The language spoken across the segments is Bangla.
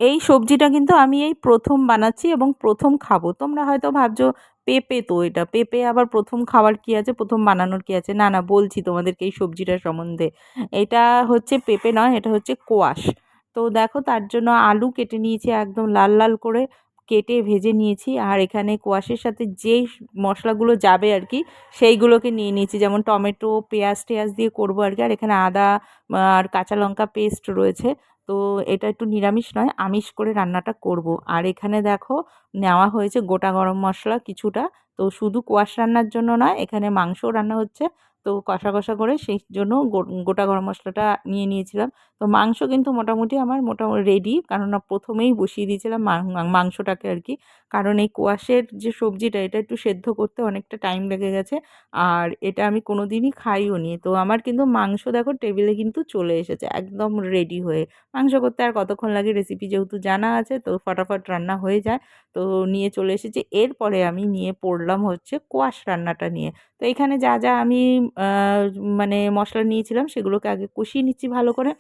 এই সবজিটা কিন্তু আমি এই প্রথম বানাচ্ছি এবং প্রথম খাবো। তোমরা হয়তো ভাবছো পেঁপে তো এটা, পেঁপে আবার প্রথম খাওয়ার কি আছে, প্রথম বানানোর কি আছে? না, না, বলছি তোমাদেরকে এই সবজিটার সম্বন্ধে। এটা হচ্ছে পেঁপে নয়, এটা হচ্ছে কোয়াশ। তো দেখো তার জন্য আলু কেটে নিয়েছি একদম লাল, লাল করে কেটে ভেজে নিয়েছি। আর এখানে কোয়াশের সাথে যেই মশলাগুলো যাবে আরকি সেইগুলোকে নিয়ে নিয়েছি। যেমন টমেটো, পেঁয়াজ-টেয়াজ দিয়ে করবো আরকি। আর এখানে আদা আর কাঁচা লঙ্কা পেস্ট রয়েছে। তো এটা একটু নিরামিষ নয়, আমিষ করে রান্নাটা করব। আর এখানে দেখো নেওয়া হয়েছে গোটা গরম মশলা কিছুটা। তো শুধু কোয়াশ রান্নার জন্য নয়, এখানে মাংসও রান্না হচ্ছে। তো কষা, কষা করে সেই জন্য গোটা গরম মশলাটা নিয়ে নিয়েছিলাম। তো মাংস কিন্তু মোটামুটি আমার রেডি। কেননা প্রথমেই বসিয়ে দিয়েছিলাম মাংসটাকে আরকি। কারণ এই কোয়াশের যে সবজিটা এটা একটু সেদ্ধ করতে অনেকটা টাইম লেগে গেছে। আর এটা আমি কোনোদিনই খাইও নি। তো আমার কিন্তু মাংস দেখো টেবিলে কিন্তু চলে এসেছে একদম রেডি হয়ে। মাংস করতে আর কতক্ষণ লাগে রেসিপি যেহেতু জানা আছে তো ফটাফট রান্না হয়ে যায়। তো নিয়ে চলে এসেছি। এরপরে আমি নিয়ে পড়লাম হচ্ছে কোয়াশ রান্নাটা নিয়ে। তো এখানে যা, যা আমি আ মানে মসলা নিয়েছিলাম সেগুলোকে আগে কষিয়ে নিচ্ছি ভালো করে।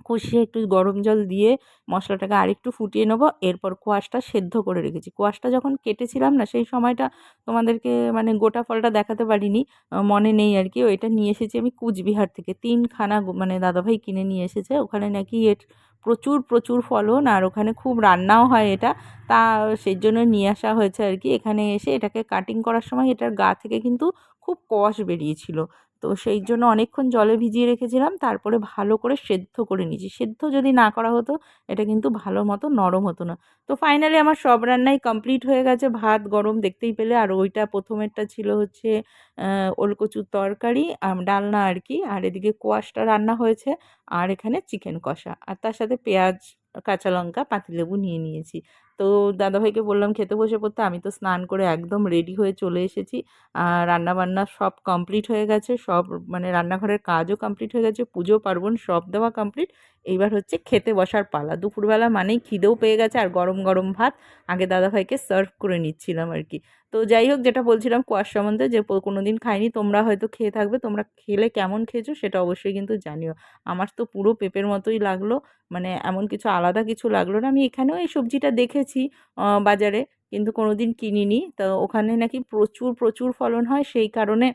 কষিয়ে একটু গরম জল দিয়ে মশলাটাকে আরেকটু ফুটিয়ে নেবো। এরপর কোয়াশটা সেদ্ধ করে রেখেছি। কোয়াশটা যখন কেটেছিলাম না সেই সময়টা তোমাদেরকে মানে গোটা ফলটা দেখাতে পারিনি। মনে নেই আরকি। ওইটা নিয়ে এসেছি আমি কুচবিহার থেকে। ৩ খানা মানে দাদাভাই কিনে নিয়ে এসেছে। ওখানে নাকি এর প্রচুর, প্রচুর ফলন আর ওখানে খুব রান্নাও হয় এটা। তা সেইজন্য নিয়ে আসা হয়েছে আরকি। এখানে এসে এটাকে কাটিং করার সময় এটার গা থেকে কিন্তু খুব কষ বেরিয়েছিল। তো সেই জন্য অনেকক্ষণ জলে ভিজিয়ে রেখেছিলাম। তারপরে ভালো করে সেদ্ধ করে নিয়েছি। সেদ্ধ যদি না করা হতো এটা কিন্তু ভালো মতো নরম হতো না। তো ফাইনালি আমার সব রান্নাই কমপ্লিট হয়ে গেছে। ভাত গরম দেখতেই পেলে। আর ওইটা প্রথমেরটা ছিল হচ্ছে ওলকচুর তরকারি, ডালনা আরকি। আর এদিকে কোয়াশটা রান্না হয়েছে। আর এখানে চিকেন কষা। আর তার সাথে পেঁয়াজ, কাঁচা লঙ্কা, পাতিলেবু নিয়ে নিয়েছি। তো দাদাভাইকে বললাম খেতে বসে পড়তে। আমি তো স্নান করে একদম রেডি হয়ে চলে এসেছি। রান্নাবান্না সব কমপ্লিট হয়ে গেছে। সব মানে রান্নাঘরের কাজও কমপ্লিট হয়ে গেছে। পুজো পার্বণ সব দেওয়া কমপ্লিট। এইবার হচ্ছে খেতে বসার পালা। দুপুরবেলা মানেই খিদেও পেয়ে গেছে আর গরম, গরম ভাত আগে দাদাভাইকে সার্ভ করে নিচ্ছিলাম আরকি। তো যাই হোক যেটা বলছিলাম কোয়াশ সম্বন্ধে যে কোনোদিন খাইনি। তোমরা হয়তো খেয়ে থাকবে। তোমরা খেলে কেমন খেয়েছো সেটা অবশ্যই কিন্তু জানিও। আমার তো পুরো পেঁপের মতোই লাগলো। মানে এমন কিছু আলাদা কিছু লাগলো না। আমি এখানেও এই সবজিটা দেখেছি বাজারে। কিন্তু কোনোদিন কিনিনি। তো ওখানে নাকি প্রচুর, প্রচুর ফলন হয় সেই কারণে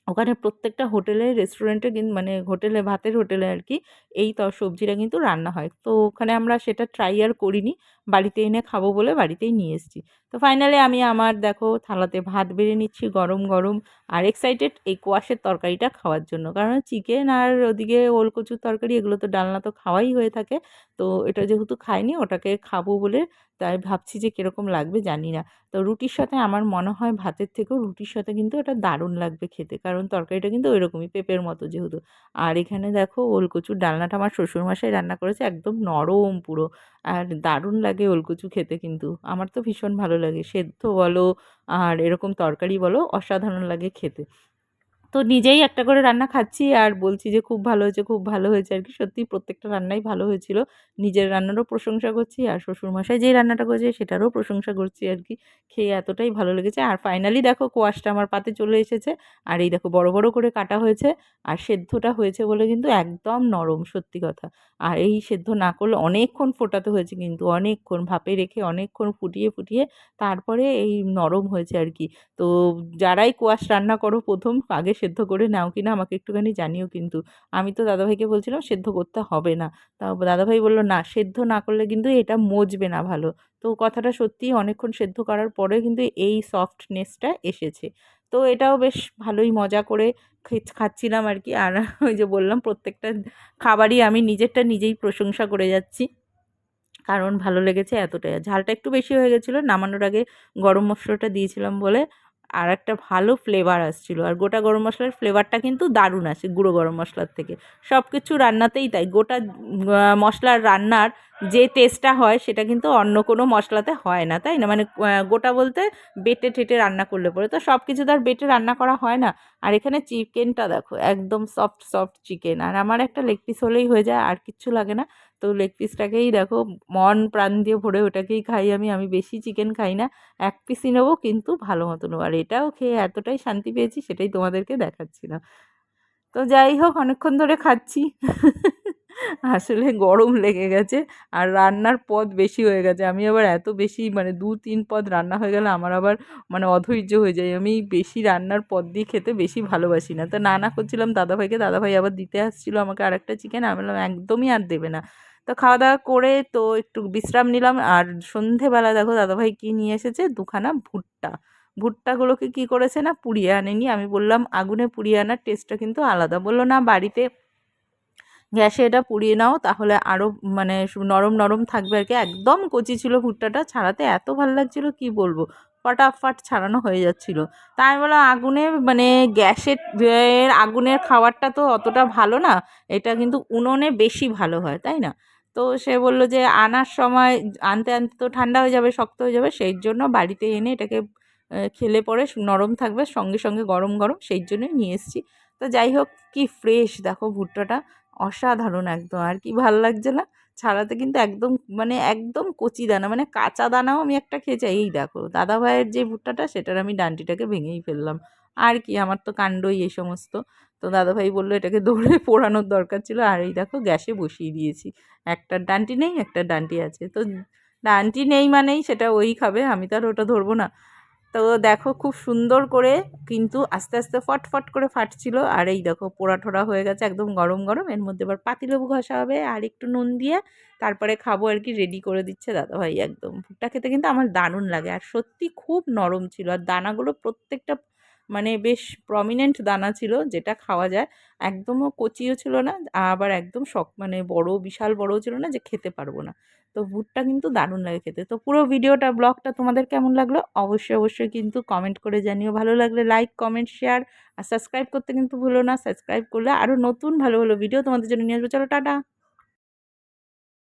ওখানে প্রত্যেকটা হোটেলে, রেস্টুরেন্টে মানে হোটেলে, ভাতের হোটেলে আরকি এই সবজিটা কিন্তু রান্না হয়। তো ওখানে আমরা সেটা ট্রাই আর করিনি। বাড়িতে এনে খাবো বলে বাড়িতেই নিয়ে এসেছি। তো ফাইনালি আমি আমার দেখো থালাতে ভাত বেড়ে নিচ্ছি গরম, গরম। আর এক্সাইটেড এই কোয়াশের তরকারিটা খাওয়ার জন্য। কারণ চিকেন আর ওদিকে ওলকচুর তরকারি এগুলো তো ডালনা তো খাওয়াই হয়ে থাকে। তো এটা যেহেতু খাইনি ওটাকে খাবো বলে তাই ভাবছি যে কিরকম লাগবে জানি না। তো রুটির সাথে আমার মনে হয় ভাতের থেকেও রুটির সাথে কিন্তু এটা দারুণ লাগবে খেতে। কারণ তরকারিটা কিন্তু ওইরকমই পেঁপের মতো যেহেতু। আর এখানে দেখো ওলকচুর ডালনাটা আমার শ্বশুরমশাই রান্না করেছে একদম নরম পুরো। আর দারুণ লাগে ওলকচু খেতে কিন্তু। আমার তো ভীষণ ভালো লাগে। সেদ্ধ বলো আর এরকম তরকারি বলো অসাধারণ লাগে খেতে। তো নিজেই একটা করে রান্না খাচ্ছি আর বলছি যে খুব ভালো হয়েছে, খুব ভালো হয়েছে আরকি। সত্যিই প্রত্যেকটা রান্নাই ভালো হয়েছিল। নিজের রান্নারও প্রশংসা করছি আর শ্বশুরমশাই যেই রান্নাটা করেছে সেটারও প্রশংসা করছি আরকি। খেয়ে এতটাই ভালো লেগেছে। আর ফাইনালি দেখো কোয়াশটা আমার পাতে চলে এসেছে। আর এই দেখো বড়, বড় করে কাটা হয়েছে। আর সেদ্ধটা হয়েছে বলে কিন্তু একদম নরম সত্যি কথা। আর এই সেদ্ধ না করলে অনেকক্ষণ ফোটাতে হয়েছে কিন্তু অনেকক্ষণ ভাপে রেখে অনেকক্ষণ ফুটিয়ে, ফুটিয়ে তারপরে এই নরম হয়েছে আরকি। তো যারাই কোয়াশ রান্না করো ১ম আগে সেদ্ধ করে নাও কিনা আমাকে একটুখানি জানিও কিন্তু। আমি তো দাদাভাইকে বলছিলাম সেদ্ধ করতে হবে না। তাও দাদাভাই বলল, "না, সেদ্ধ না করলে কিন্তু এটা মজবে না ভালো।" তো কথাটা সত্যিই অনেকক্ষণ সেদ্ধ করার পরে কিন্তু এই সফটনেসটা এসেছে। তো এটাও বেশ ভালোই মজা করে খাচ্ছিলাম আরকি। আর ওই যে বললাম প্রত্যেকটা খাবারই আমি নিজেরটা নিজেই প্রশংসা করে যাচ্ছি। কারণ ভালো লেগেছে এতটাই। আর ঝালটা একটু বেশি হয়ে গেছিল। নামানোর আগে গরম মসলাটা দিয়েছিলাম বলে আরেকটা ভালো ফ্লেভার আসছিল। আর গোটা গরম মসলার ফ্লেভারটা কিন্তু দারুণ আসে গুঁড়ো গরম মসলার থেকে। সবকিছু রান্নাতেই তাই। গোটা মসলার রান্নার যে টেস্টটা হয় সেটা কিন্তু অন্য কোনো মসলাতে হয় না, তাই না? মানে গোটা বলতে বেটে-টেটে রান্না করলে পরে। তো সবকিছু তো আর বেটে রান্না করা হয় না। আর এখানে চিকেনটা দেখো একদম সফট, সফট চিকেন। আর আমার একটা লেগ পিস হলেই হয়ে যায় আর কিচ্ছু লাগে না। তো লেগ পিসটাকেই দেখো মন প্রাণ দিয়ে ভরে ওটাকেই খাই আমি। আমি বেশি চিকেন খাই না। ১ পিসই নেবো কিন্তু ভালো মতো নেবো। আর এটাও খেয়ে এতটাই শান্তি পেয়েছি সেটাই তোমাদেরকে দেখাচ্ছিলাম। তো যাই হোক অনেকক্ষণ ধরে খাচ্ছি। আসলে গরম লেগে গেছে আর রান্নার পদ বেশি হয়ে গেছে। আমি আবার এত বেশি মানে ২-৩ পদ রান্না হয়ে গেলে আমার আবার মানে অধৈর্য হয়ে যাই। আমি বেশি রান্নার পদ দিয়ে খেতে বেশি ভালোবাসি না। তো না করছিলাম দাদাভাইকে, দাদাভাই আবার দিতে আসছিল আমাকে আরেকটা চিকেন। আমি বললাম একদমই আর দেবে না। তো খাওয়া-দাওয়া করে তো একটু বিশ্রাম নিলাম। আর সন্ধেবেলা দেখো দাদাভাই কি নিয়ে এসেছে? ২ খানা ভুট্টা। ভুট্টাগুলোকে কি করেছে না পুড়িয়ে আনেনি। আমি বললাম আগুনে পুড়িয়ে আনার টেস্টটা কিন্তু আলাদা। বলল না বাড়িতে গ্যাসে এটা পুড়িয়ে নাও তাহলে আরও মানে নরম নরম থাকবে আর কি। একদম কচি ছিল ভুট্টাটা, ছাড়াতে এত ভাল লাগছিল কি বলবো, ফটাফট ছাড়ানো হয়ে যাচ্ছিল। তা আমি বললাম আগুনে মানে গ্যাসের আগুনের খাবারটা তো অতটা ভালো না, এটা কিন্তু উনুনে বেশি ভালো হয় তাই না? তো সে বলল যে আনার সময় আনতে আনতে তো ঠান্ডা হয়ে যাবে, শক্ত হয়ে যাবে, সেই জন্য বাড়িতে এনে এটাকে খেলে পরে নরম থাকবে, সঙ্গে সঙ্গে গরম গরম, সেই জন্যই নিয়ে এসেছি। তো যাই হোক, কি ফ্রেশ দেখো ভুট্টাটা, অসাধারণ একদম। আর কি ভাল লাগছে না? ছাড়াতে কিন্তু একদম মানে একদম কচি দানা, মানে কাঁচা দানাও আমি একটা খেয়েছি। এই দেখো দাদাভাইয়ের যে ভুট্টাটা সেটার আমি ডান্ডিটাকে ভেঙেই ফেললাম। আর কি, আমার তো কাণ্ডই এই সমস্ত। তো দাদাভাই বলল এটাকে দৌড়ে পোড়ানোর দরকার ছিল। আর এই দেখো গ্যাসে বসিয়ে দিয়েছি। একটার ডান্ডি নেই, একটার ডান্ডি আছে। তো ডান্ডি নেই মানেই সেটা ওই খাবে, আমি তো আর ওটা ধরবো না। তো দেখো খুব সুন্দর করে কিন্তু আস্তে আস্তে ফটফট করে ফাটছিল। আর এই দেখো পোড়া টোড়া হয়ে গেছে একদম গরম গরম। এর মধ্যে এবার পাতিলেবু ঘষা হবে আর একটু নুন দিয়ে তারপরে খাবো আর কি। রেডি করে দিচ্ছে দাদাভাই একদম। ভুট্টা খেতে কিন্তু আমার দারুণ লাগে আর সত্যি খুব নরম ছিল। আর দানাগুলো প্রত্যেকটা মানে বেশ প্রমিনেন্ট দানা ছিল, যেটা খাওয়া যায়। একদমও কচিও ছিল না, আবার একদম মানে বড় বিশাল বড়ও ছিল না যে খেতে পারবো না। তো ভুট্টা কিন্তু দারুণ লাগে খেতে। তো পুরো ভিডিওটা ব্লগটা তোমাদের কেমন লাগলো অবশ্যই অবশ্যই কিন্তু কমেন্ট করে জানিও। ভালো লাগলে লাইক কমেন্ট শেয়ার আর সাবস্ক্রাইব করতে কিন্তু ভুলো না। সাবস্ক্রাইব করলে আরও নতুন ভালো ভালো ভিডিও তোমাদের জন্য নিয়ে আসবো। চলো টাটা।